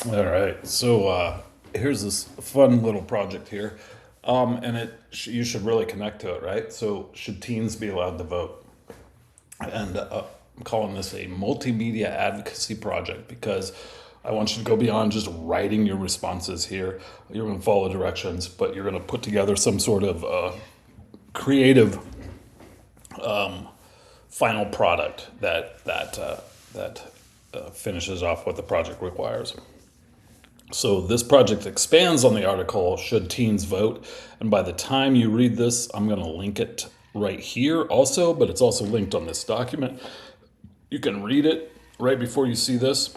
All right. So here's this fun little project here, and you should really connect to it, right? So should teens be allowed to vote? And I'm calling this a multimedia advocacy project because I want you to go beyond just writing your responses here. You're going to follow directions, but you're going to put together some sort of creative final product that finishes off what the project requires. So this project expands on the article, Should Teens Vote? And by the time you read this, I'm going to link it right here also, but it's also linked on this document. You can read it right before you see this,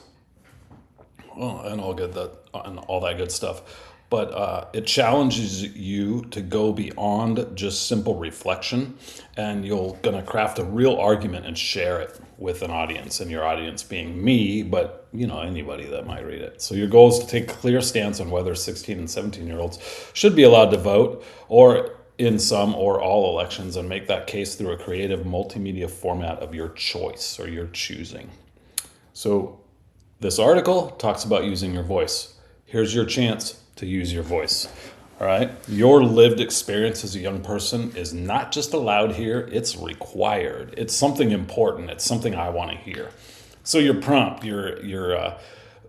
and all that good stuff. But it challenges you to go beyond just simple reflection, and you're going to craft a real argument and share it with an audience, and your audience being me, but anybody that might read it. So your goal is to take a clear stance on whether 16 and 17-year-olds should be allowed to vote, or in some or all elections, and make that case through a creative multimedia format of your choice or your choosing. So this article talks about using your voice. Here's your chance to use your voice. All right. Your lived experience as a young person is not just allowed here, it's required. It's something important. It's something I want to hear. So your prompt,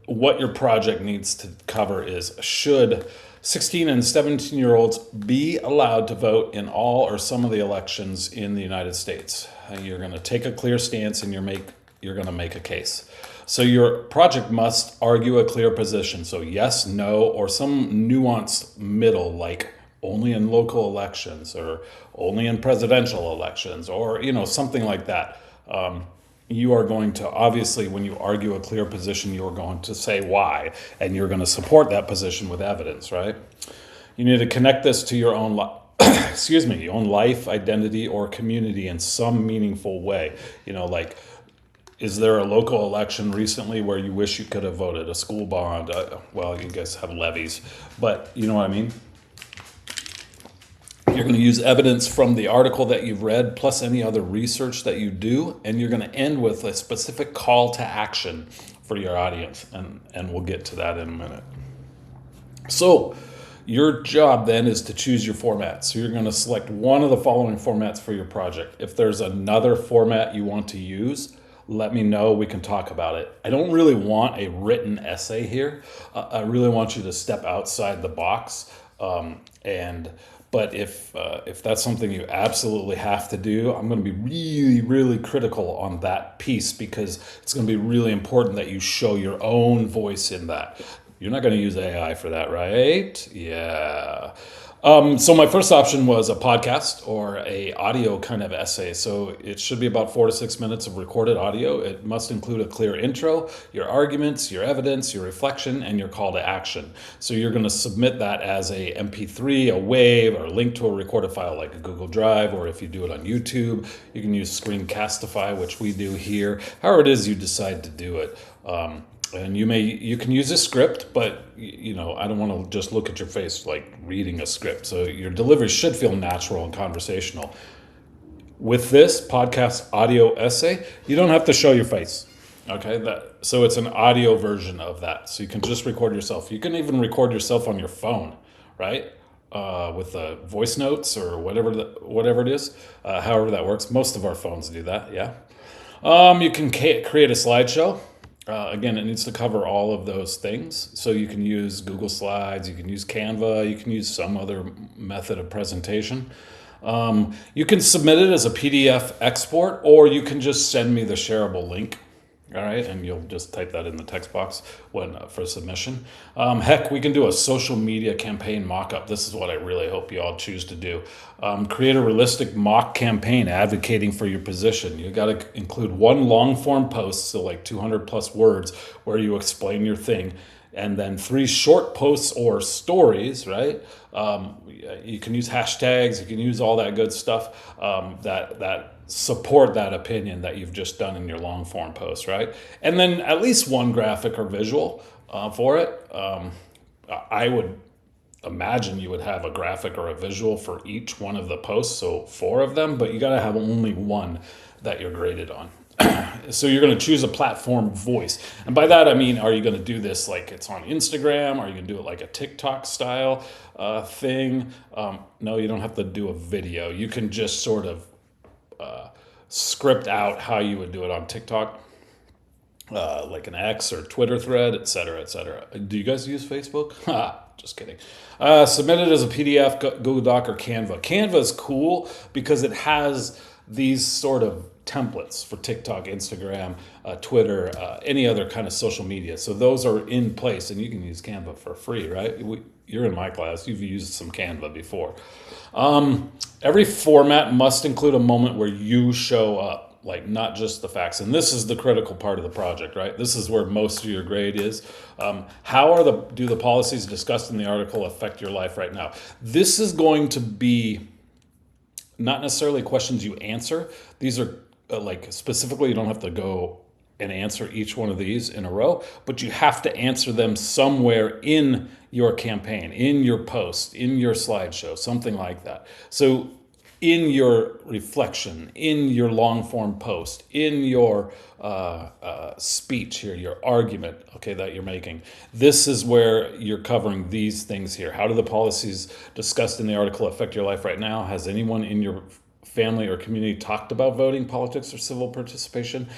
what your project needs to cover is, should 16 and 17-year-olds be allowed to vote in all or some of the elections in the United States? You're going to take a clear stance, and you're going to make a case. So your project must argue a clear position. So yes, no, or some nuanced middle, like only in local elections or only in presidential elections, or something like that. You are going to, obviously, when you argue a clear position, you're going to say why, and you're going to support that position with evidence, right? You need to connect this to your own your own life, identity, or community in some meaningful way. Like, is there a local election recently where you wish you could have voted? A school bond? Well, you guys have levies, but you know what I mean? You're going to use evidence from the article that you've read, plus any other research that you do, and you're going to end with a specific call to action for your audience, and we'll get to that in a minute. So your job then is to choose your format. So you're going to select one of the following formats for your project. If there's another format you want to use, let me know. We can talk about it. I don't really want a written essay here. I really want you to step outside the box. But if that's something you absolutely have to do, I'm going to be really, really critical on that piece, because it's going to be really important that you show your own voice in that. You're not going to use AI for that, right? Yeah. So my first option was a podcast or a audio kind of essay. So it should be about 4 to 6 minutes of recorded audio. It must include a clear intro, your arguments, your evidence, your reflection, and your call to action. So you're going to submit that as a MP3, a WAV, or a link to a recorded file like a Google Drive, or if you do it on YouTube, you can use Screencastify, which we do here. However it is you decide to do it. And you can use a script, but I don't want to just look at your face like reading a script. So your delivery should feel natural and conversational. With this podcast audio essay, you don't have to show your face. Okay, so it's an audio version of that. So you can just record yourself. You can even record yourself on your phone, right? With voice notes or whatever it is, however that works. Most of our phones do that. Yeah. You can create a slideshow. Again, it needs to cover all of those things. So you can use Google Slides, you can use Canva, you can use some other method of presentation. You can submit it as a PDF export, or you can just send me the shareable link. All right, and you'll just type that in the text box for submission. Heck, we can do a social media campaign mock-up. This is what I really hope you all choose to do. Create a realistic mock campaign advocating for your position. You got to include one long-form post, so like 200 plus words, where you explain your thing, and then 3 short posts or stories, right? You can use hashtags, you can use all that good stuff that support that opinion that you've just done in your long form post, right? And then at least one graphic or visual for it. I would imagine you would have a graphic or a visual for each one of the posts, so 4 of them, but you got to have only one that you're graded on. So you're going to choose a platform voice. And by that, I mean, are you going to do this like it's on Instagram? Are you going to do it like a TikTok style thing? No, you don't have to do a video. You can just sort of script out how you would do it on TikTok, like an X or Twitter thread, et cetera, et cetera. Do you guys use Facebook? Just kidding. Submit it as a PDF, Google Doc, or Canva. Canva is cool because it has these sort of templates for TikTok, Instagram, Twitter, any other kind of social media. So those are in place, and you can use Canva for free, right? You're in my class. You've used some Canva before. Every format must include a moment where you show up, like not just the facts. And this is the critical part of the project, right? This is where most of your grade is. How do the policies discussed in the article affect your life right now? This is going to be not necessarily questions you answer. These are like specifically, you don't have to go and answer each one of these in a row, but you have to answer them somewhere in your campaign, in your post, in your slideshow, something like that. So in your reflection, in your long form post, in your speech here, your argument, okay, that you're making. This is where you're covering these things here. How do the policies discussed in the article affect your life right now? Has anyone in your family or community talked about voting, politics, or civil participation?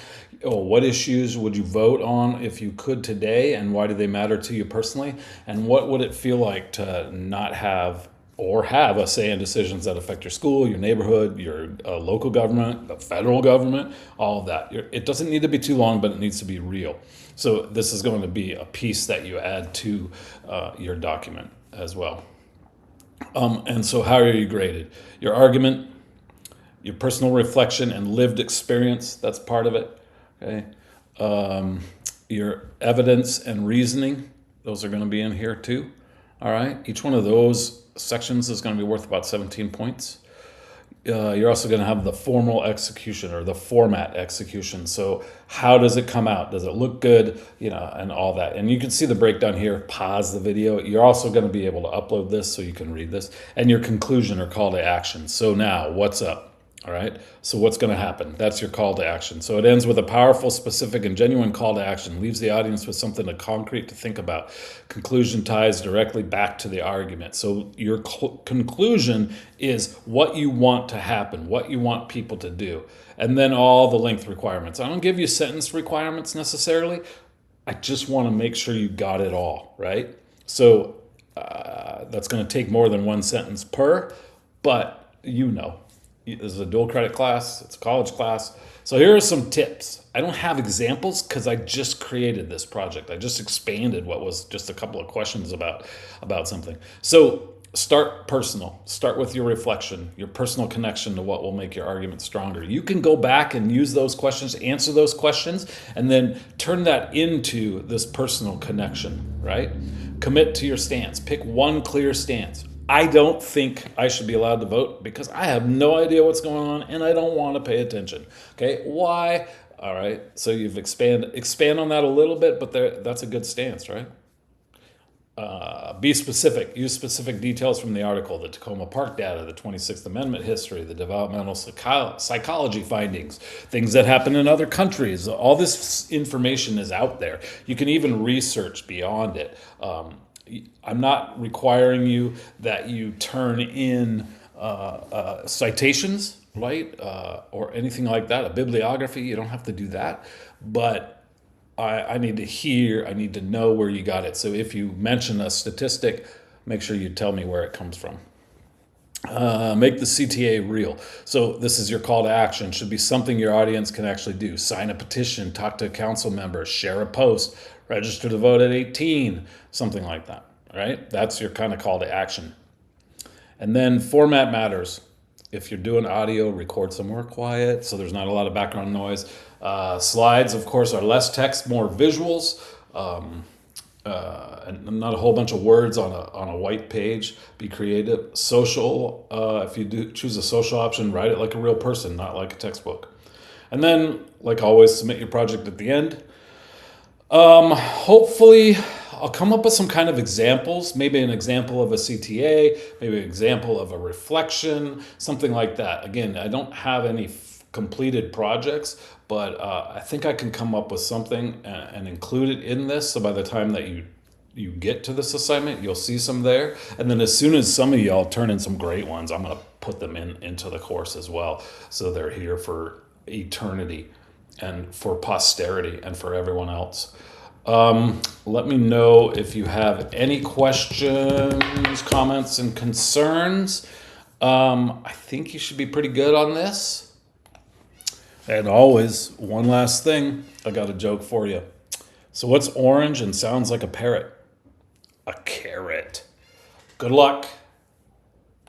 What issues would you vote on if you could today, and why do they matter to you personally? And what would it feel like to not have or have a say in decisions that affect your school, your neighborhood, your local government, the federal government, all of that? It doesn't need to be too long, but it needs to be real. So this is going to be a piece that you add to your document as well. And so how are you graded? Your argument, your personal reflection and lived experience, that's part of it. Okay. Your evidence and reasoning, those are going to be in here too. All right. Each one of those sections is going to be worth about 17 points. You're also going to have the formal execution or the format execution. So how does it come out? Does it look good? And all that. And you can see the breakdown here. Pause the video. You're also going to be able to upload this so you can read this. And your conclusion or call to action. So now, what's up? All right. So what's going to happen? That's your call to action. So it ends with a powerful, specific, and genuine call to action. Leaves the audience with something concrete to think about. Conclusion ties directly back to the argument. So your conclusion is what you want to happen, what you want people to do, and then all the length requirements. I don't give you sentence requirements necessarily. I just want to make sure you got it all, right? So that's going to take more than one sentence per, but this is a dual credit class. It's a college class. So here are some tips. I don't have examples because I just created this project. I just expanded what was just a couple of questions about something. So start personal. Start with your reflection, your personal connection to what will make your argument stronger. You can go back and use those questions, answer those questions, and then turn that into this personal connection, right? Commit to your stance. Pick one clear stance. I don't think I should be allowed to vote because I have no idea what's going on and I don't want to pay attention. Okay, why? All right, so you've expand on that a little bit, but that's a good stance, right? Be specific. Use specific details from the article, the Tacoma Park data, the 26th Amendment history, the developmental psychology findings, things that happen in other countries. All this information is out there. You can even research beyond it. I'm not requiring you that you turn in citations, right, or anything like that, a bibliography. You don't have to do that, but I need to know where you got it. So if you mention a statistic, make sure you tell me where it comes from. Make the CTA real. So this is your call to action. Should be something your audience can actually do. Sign a petition, talk to council members, share a post, register to vote at 18, something like that, right? That's your kind of call to action. And then format matters. If you're doing audio, record somewhere quiet so there's not a lot of background noise. Slides, of course, are less text, more visuals, and not a whole bunch of words on a white page. Be creative. Social, if you do choose a social option, write it like a real person, not like a textbook. And then, like always, submit your project at the end. Hopefully I'll come up with some kind of examples, maybe an example of a CTA, maybe an example of a reflection, something like that. Again, I don't have any completed projects, but I think I can come up with something and include it in this. So by the time that you get to this assignment, you'll see some there. And then as soon as some of y'all turn in some great ones, I'm going to put them into the course as well. So they're here for eternity and for posterity and for everyone else. Let me know if you have any questions, comments, and concerns. I think you should be pretty good on this. And always, one last thing, I got a joke for you. So what's orange and sounds like a parrot? A carrot. Good luck.